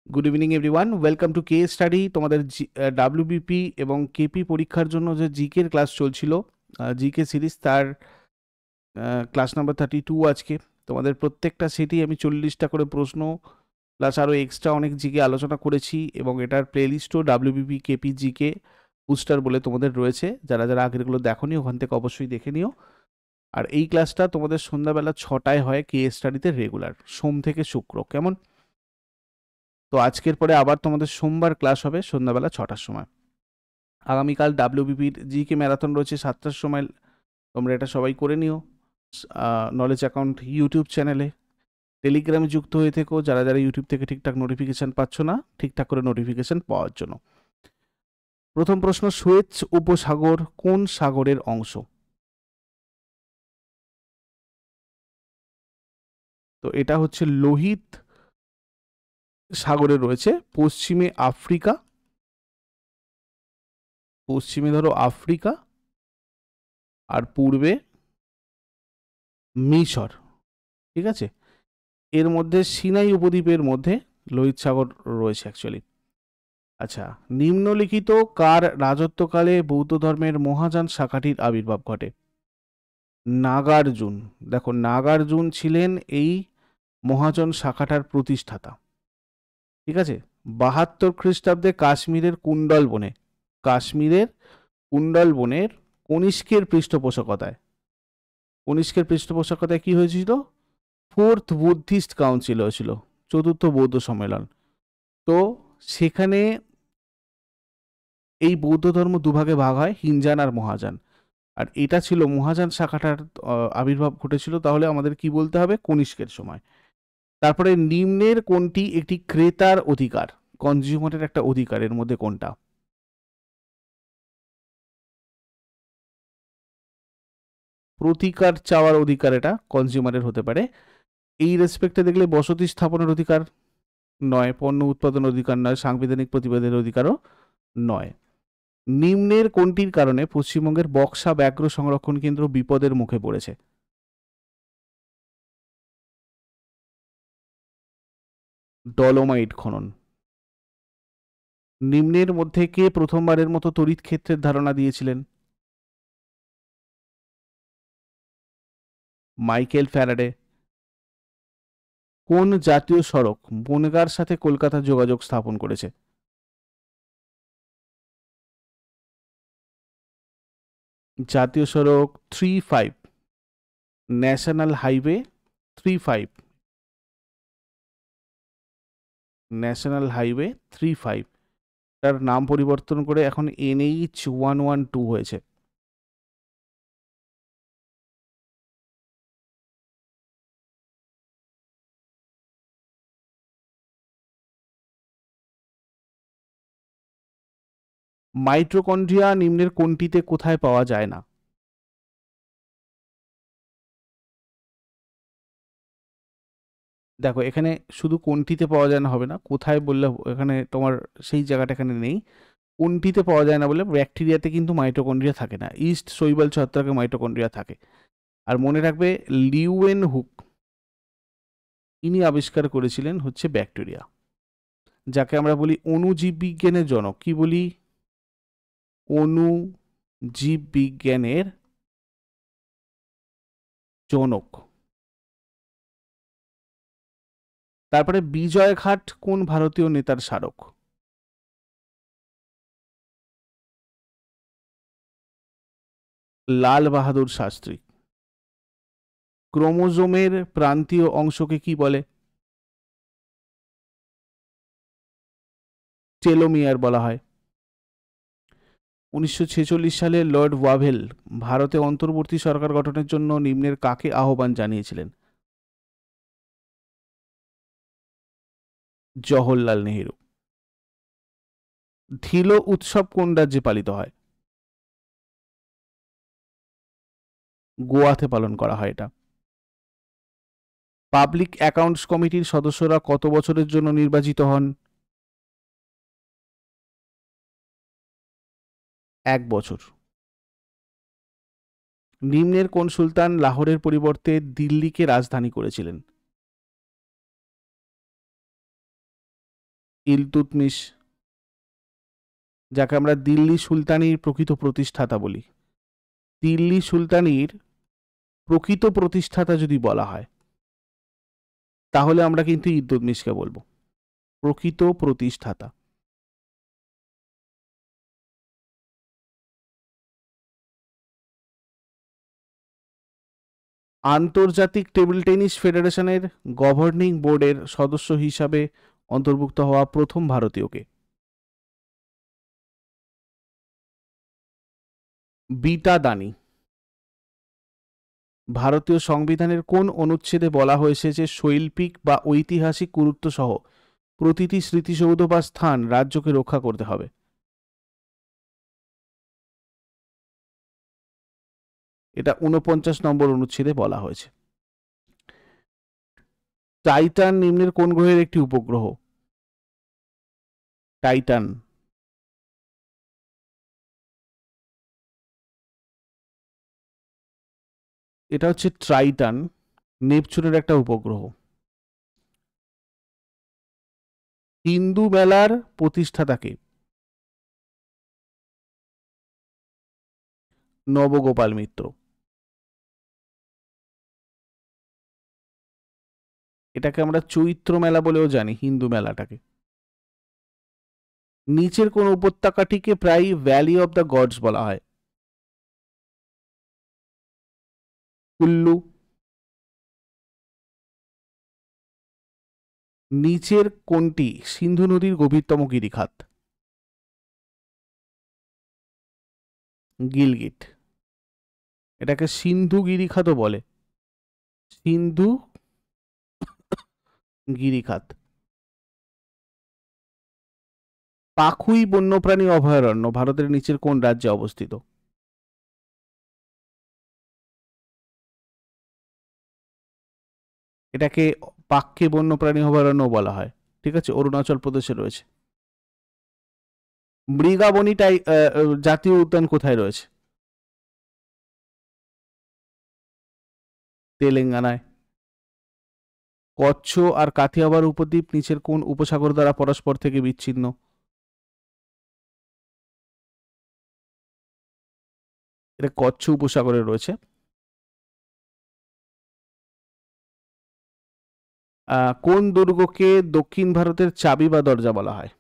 Good evening everyone, welcome to K study. তোমাদের WBP এবং KP পরীক্ষার জন্য যে জিকের ক্লাস চলছিল, জিকে সিরিজ, তার ক্লাস নাম্বার 32 আজকে। তোমাদের প্রত্যেকটা সেটই আমি 40টা করে প্রশ্ন প্লাস আরও এক্সট্রা অনেক জিকে আলোচনা করেছি, এবং এটার প্লেলিস্টও ডাব্লিউবিপি কেপি জিকে বুস্টার বলে তোমাদের রয়েছে। যারা যারা আগেরগুলো দেখোনি ওখান থেকে অবশ্যই দেখে নিও। আর এই ক্লাসটা তোমাদের সন্ধ্যাবেলা 6টায় হয় কে স্টাডিতে, রেগুলার সোম থেকে শুক্র। কেমন? তো আজকের পরে আবার তোমাদের সোমবার ক্লাস হবে সন্ধ্যাবেলা 6টার সময়। আগামীকাল ডাব্লিউবিপির জিকে ম্যারাথন রয়েছে 7টার সময়। তোমরা এটা সবাই করে নিও। নলেজ অ্যাকাউন্ট ইউটিউব চ্যানেলে, টেলিগ্রামে যুক্ত হয়ে থেকো যারা যারা ইউটিউব থেকে ঠিকঠাক নোটিফিকেশান পাচ্ছ না, ঠিকঠাক করে নোটিফিকেশান পাওয়ার জন্য। প্রথম প্রশ্ন, সুয়েজ উপসাগর কোন সাগরের অংশ? তো এটা হচ্ছে লোহিত সাগরে রয়েছে। পশ্চিমে আফ্রিকা, পশ্চিমে ধরো আফ্রিকা, আর পূর্বে মিশর। ঠিক আছে, এর মধ্যে সিনাই উপদ্বীপের মধ্যে লোহিত সাগর রয়েছে অ্যাকচুয়ালি। আচ্ছা, নিম্নলিখিত কার রাজত্বকালে বৌদ্ধ ধর্মের মহাযান শাখাটির আবির্ভাব ঘটে? নাগার্জুন। দেখো, নাগার্জুন ছিলেন এই মহাযান শাখাটার প্রতিষ্ঠাতা। ঠিক আছে, 72 খ্রিস্টাব্দে কাশ্মীরের কুণ্ডল বনের কনিষ্কের পৃষ্ঠপোষকতায় কি হয়েছিল? ফোর্থ বুদ্ধিস্ট কাউন্সিল হয়েছিল, চতুর্থ বৌদ্ধ সম্মেলন। তো সেখানে এই বৌদ্ধ ধর্ম দুভাগে ভাগ হয়, হিনজান আর মহাযান। আর এটা ছিল মহাযান শাখাটার আবির্ভাব ঘটেছিল, তাহলে আমাদের কি বলতে হবে? কনিষ্কের সময়। তারপরে নিম্নের কোনটি একটি ক্রেতার অধিকার, কনজিউমারের একটা অধিকার, এর মধ্যে কোনটা? প্রতিকার চাওয়ার অধিকার, এটা কনজিউমারের হতে পারে। এই রেসপেক্টে দেখলে বসতি স্থাপনের অধিকার নয়, পণ্য উৎপাদন অধিকার নয়, সাংবিধানিক প্রতিবাদের অধিকারও নয়। নিম্নের কোনটির কারণে পশ্চিমবঙ্গের বক্সা ব্যাঘ্র সংরক্ষণ কেন্দ্র বিপদের মুখে পড়েছে? ডলোমাইট খনন। নিম্নের মধ্যে কে প্রথমবারের মতো তড়িৎ ক্ষেত্রের ধারণা দিয়েছিলেন? Michael Faraday. কোন জাতীয় সড়ক বনগাঁর সাথে কলকাতা যোগাযোগ স্থাপন করেছে? জাতীয় সড়ক 35, ন্যাশনাল হাইওয়ে 35, ন্যাশনাল হাইওয়ে 35। তার নাম পরিবর্তন করে এখন NH112 হয়েছে। মাইটোকন্ড্রিয়া নিম্নের কোনটিতে কোথায় পাওয়া যায় না? দেখো, এখানে শুধু কোনটিতে পাওয়া যায় না হবে না, কোথায় বললে এখানে তোমার সেই জায়গাটা এখানে নেই। কোনটিতে পাওয়া যায় না বলে, ব্যাকটেরিয়াতে কিন্তু মাইটোকন্ড্রিয়া থাকে না, ইস্ট শৈবাল ছত্রাকে মাইটোকন্ড্রিয়া থাকে। আর মনে রাখবে, লিউয়েন হুক ইনি আবিষ্কার করেছিলেন হচ্ছে ব্যাকটেরিয়া, যাকে আমরা বলি অণুজীব বিজ্ঞানের জনক। কি বলি? অণুজীব বিজ্ঞানের জনক। তারপরে বিজয়ঘাট কোন ভারতীয় নেতার স্মারক? লাল বাহাদুর শাস্ত্রী। ক্রোমোজোমের প্রান্তীয় অংশকে কি বলে? টেলোমিয়ার বলা হয়। 1946 সালে লর্ড ওয়াভেল ভারতে অন্তর্বর্তী সরকার গঠনের জন্য নিম্নের কাকে আহ্বান জানিয়েছিলেন? জওহরলাল নেহেরু। থিলো উৎসব কোন রাজ্যে পালিত হয়? গোয়াতে পালন করা হয় এটা। পাবলিক অ্যাকাউন্টস কমিটির সদস্যরা কত বছরের জন্য নির্বাচিত হন? 1 বছর। নিম্নের কোন সুলতান লাহোরের পরিবর্তে দিল্লিকে রাজধানী করেছিলেন? ইলতুৎমিশ, যাকে আমরা দিল্লি সুলতানির প্রকৃত প্রতিষ্ঠাতা বলি। দিল্লি সুলতানির প্রকৃত প্রতিষ্ঠাতা যদি বলা হয় তাহলে আমরা কিন্তু ইলতুৎমিশকে বলবো প্রকৃত প্রতিষ্ঠাতা। আন্তর্জাতিক টেবিল টেনিস ফেডারেশনের গভর্নিং বোর্ডের সদস্য হিসাবে অন্তর্ভুক্ত হওয়া প্রথম ভারতীয়কে? বিটা দানি। ভারতীয় সংবিধানের কোন অনুচ্ছেদে বলা হয়েছে যে শৈল্পিক বা ঐতিহাসিক গুরুত্ব সহ প্রতিটি স্মৃতিসৌধ বা স্থান রাজ্যকে রক্ষা করতে হবে? এটা 49 নম্বর অনুচ্ছেদে বলা হয়েছে। টাইটান নিম্নের কোন গ্রহের একটি উপগ্রহ? টাইটান। এটা হচ্ছে ট্রাইটান, নেপচুনের একটা উপগ্রহ। হিন্দু মেলার প্রতিষ্ঠাতাকে? নবগোপাল মিত্র। এটাকে আমরা চৈত্র মেলা বলেও জানি, হিন্দু মেলাটাকে। নিচের কোন উপত্যকাটিকে প্রায় ভ্যালি অফ দ্য গডস বলা হয়? কুল্লু। নিচের কোনটি সিন্ধু নদীর গভীরতম গিরিখাত? গিলগিট। এটাকে সিন্ধু গিরিখাতও বলে, সিন্ধু গিরিখাত। পাখুই বন্যপ্রাণী অভয়ারণ্য ভারতের নিচের কোন রাজ্যে অবস্থিত? এটাকে পাক্ষে বন্যপ্রাণী অভয়ারণ্য বলা হয়, ঠিক আছে, অরুণাচল প্রদেশে রয়েছে। মৃগাবনী জাতীয় উদ্যান কোথায় রয়েছে? তেলেঙ্গানায়। কচ্ছ আর কাথিয়াওয়াড় উপদ্বীপ নিচের কোন উপসাগর দ্বারা পরস্পর থেকে বিচ্ছিন্ন? এটা কচ্ছ উপসাগরে রয়েছে। কোন দুর্গকে দক্ষিণ ভারতের চাবি বা দরজা বলা হয়?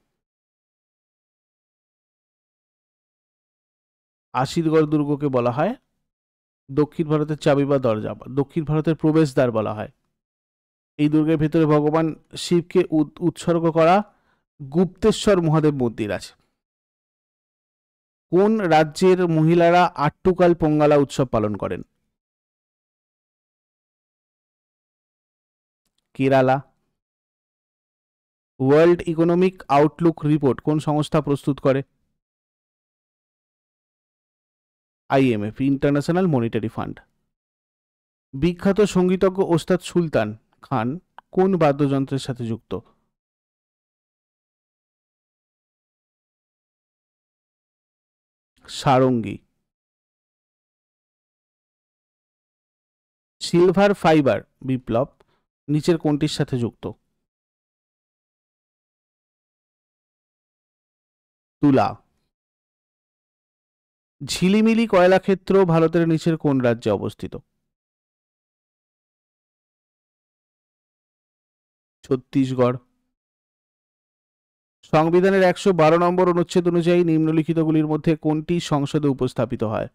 আশিরগড় দুর্গকে বলা হয় দক্ষিণ ভারতের চাবি বা দরজা, দক্ষিণ ভারতের প্রবেশদ্বার বলা হয়। এই দুর্গের ভেতরে ভগবান শিবকে উৎসর্গ করা গুপ্তেশ্বর মহাদেব মন্দির আছে। কোন রাজ্যের মহিলারা আট্টুকাল পোঙ্গালা উৎসব পালন করেন? Kerala. World economic Outlook report কোন সংস্থা প্রস্তুত করে? IMF, international monetary fund. বিখ্যাত সঙ্গীতজ্ঞ ওস্তাদ সুলতান খান কোন বাদ্যযন্ত্রের সাথে যুক্ত? সারঙ্গী। সিলভার ফাইবার বিপ্লব নিচের কোনটির সাথে যুক্ত? তুলা। ঝিলিমিলি কয়লা ক্ষেত্র ভারতের নিচের কোন রাজ্যে অবস্থিত? ছত্তিশগড়। সংবিধানের 112 নম্বর অনুচ্ছেদ অনুযায়ী নিম্নলিখিতগুলির মধ্যে কোনটি সংসদে উপস্থাপিত হয়?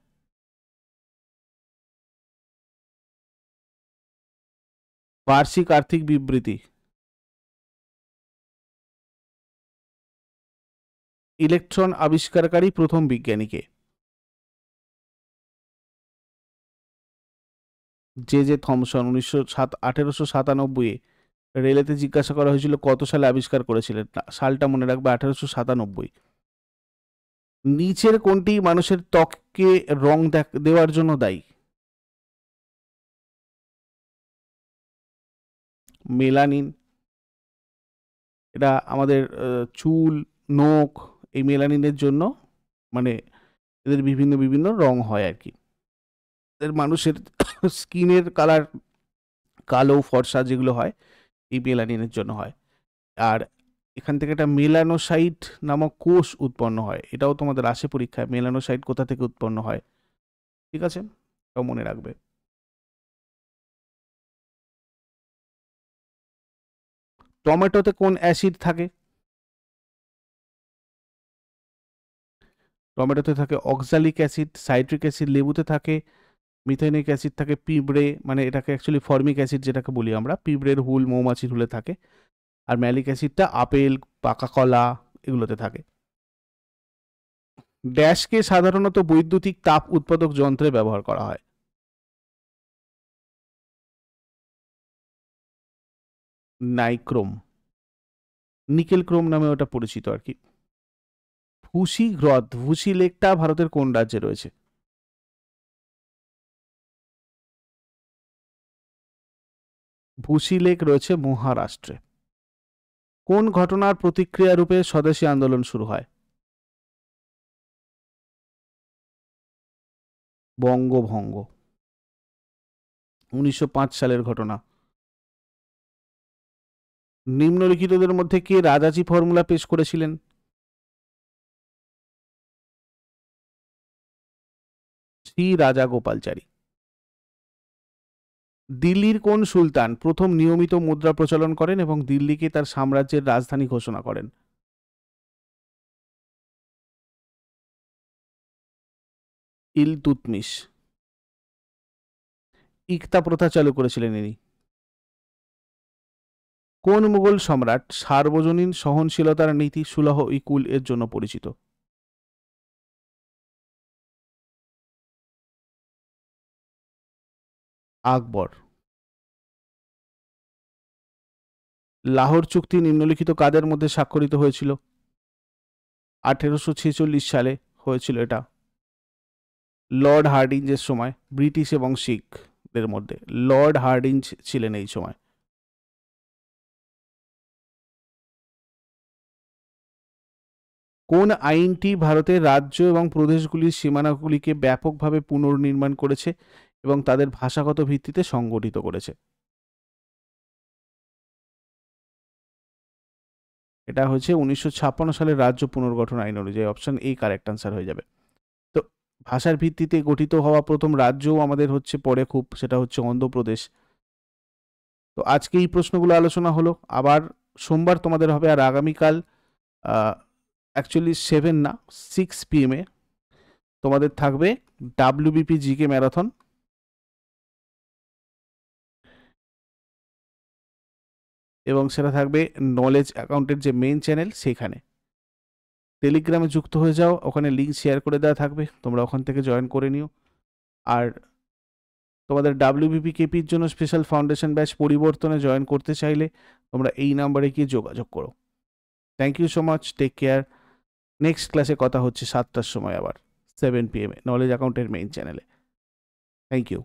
বার্ষিক আর্থিক বিবৃতি। ইলেকট্রন আবিষ্কারকারী প্রথম বিজ্ঞানীকে? J Thomson. 1897 রেলেতে জিজ্ঞাসা করা হয়েছিল কত সালে আবিষ্কার করেছিলেন, সালটা মনে রাখবে, 1897। নিচের কোনটি মানুষের ত্বককে রং দেওয়ার জন্য দায়ী? মেলানিন। এটা আমাদের চুল, নখ, এই মেলানিনের জন্য, মানে এদের বিভিন্ন বিভিন্ন রং হয় আর কি। এদের মানুষের স্কিনের কালার কালো ফর্সা যেগুলো হয় এই মেলানিনের জন্য হয়। আর এখান থেকে একটা মেলানোসাইট নামক কোষ উৎপন্ন হয়, এটাও তোমাদের আসে পরীক্ষায়, মেলানোসাইট কোথা থেকে উৎপন্ন হয়। ঠিক আছে, এটাও মনে রাখবে। টমেটোতে কোন অ্যাসিড থাকে? টমেটোতে থাকে অক্সালিক অ্যাসিড, সাইট্রিক অ্যাসিড লেবুতে থাকে, মিথেনিক অ্যাসিড থাকে পিঁপড়ে, মানে এটাকে অ্যাকচুয়ালি ফর্মিক অ্যাসিড যেটাকে বলি আমরা, পিঁপড়ের হুল, মৌমাছির হুলে থাকে। আর ম্যালিক অ্যাসিডটা আপেল, পাকা কলা এগুলোতে থাকে। ড্যাশকে সাধারণত বৈদ্যুতিক তাপ উৎপাদক যন্ত্রে ব্যবহার করা হয়। নাইক্রোম, নিকেল ক্রোম নামে ওটা পরিচিত আর কি। ভুসি হ্রদ, ভুসি লেকটা ভারতের কোন রাজ্যে রয়েছে? ভুসি লেক রয়েছে মহারাষ্ট্রে। কোন ঘটনার প্রতিক্রিয়া রূপে স্বদেশী আন্দোলন শুরু হয়? বঙ্গভঙ্গ, 1905 সালের ঘটনা। নিম্নলিখিতদের মধ্যে কে রাজাজি ফর্মুলা পেশ করেছিলেন? শ্রী রাজা গোপালচারী। দিল্লির কোন সুলতান প্রথম নিয়মিত মুদ্রা প্রচলন করেন এবং দিল্লিকে তার সাম্রাজ্যের রাজধানী ঘোষণা করেন? ইলতুৎমিশ। ইকতা প্রথা চালু করেছিলেন ইনি। কোন মুঘল সম্রাট সার্বজনীন সহনশীলতার নীতি সুলহ ই কুল এর জন্য পরিচিত? আকবর। লাহোর চুক্তি নিম্নলিখিত কাদের মধ্যে স্বাক্ষরিত হয়েছিল? 1846 সালে হয়েছিল এটা, লর্ড হার্ডিঞ্জের সময়, ব্রিটিশ এবং শিখদের মধ্যে। লর্ড হার্ডিঞ্জ ছিলেন এই সময়। কোন আইনটি ভারতের রাজ্য এবং প্রদেশগুলির সীমানাগুলিকে ব্যাপকভাবে পুনর্নির্মাণ করেছে এবং তাদের ভাষাগত ভিত্তিতে সংগঠিত করেছে? এটা হচ্ছে 1956 সালের রাজ্য পুনর্গঠন আইন অনুযায়ী। অপশন এ কারেক্ট আনসার হয়ে যাবে। তো ভাষার ভিত্তিতে গঠিত হওয়া প্রথম রাজ্যও আমাদের হচ্ছে পড়ে খুব, সেটা হচ্ছে অন্ধ্রপ্রদেশ। তো আজকে এই প্রশ্নগুলো আলোচনা হলো, আবার সোমবার তোমাদের হবে, আর আগামীকাল অ্যাকচুয়ালি 7 না 6 PM এ তোমাদের থাকবে ডাব্লিউবিপি জিকে ম্যারাথন। এবং সেটা থাকবে নলেজ অ্যাকাউন্টের যে মেইন চ্যানেল সেখানে। টেলিগ্রামে যুক্ত হয়ে যাও, ওখানে লিঙ্ক শেয়ার করে দেওয়া থাকবে, তোমরা ওখান থেকে জয়েন করে নিও। আর তোমাদের ডাব্লিউবিপি কেপির জন্য স্পেশাল ফাউন্ডেশন ব্যাচ পরিবর্তনে জয়েন করতে চাইলে তোমরা এই নাম্বারে গিয়ে যোগাযোগ করো। Thank you so much, take care. Next ক্লাসে কথা হচ্ছে 7টার সময়, আবার 7 PM নলেজ অ্যাকাউন্টের মেইন চ্যানেলে। Thank you.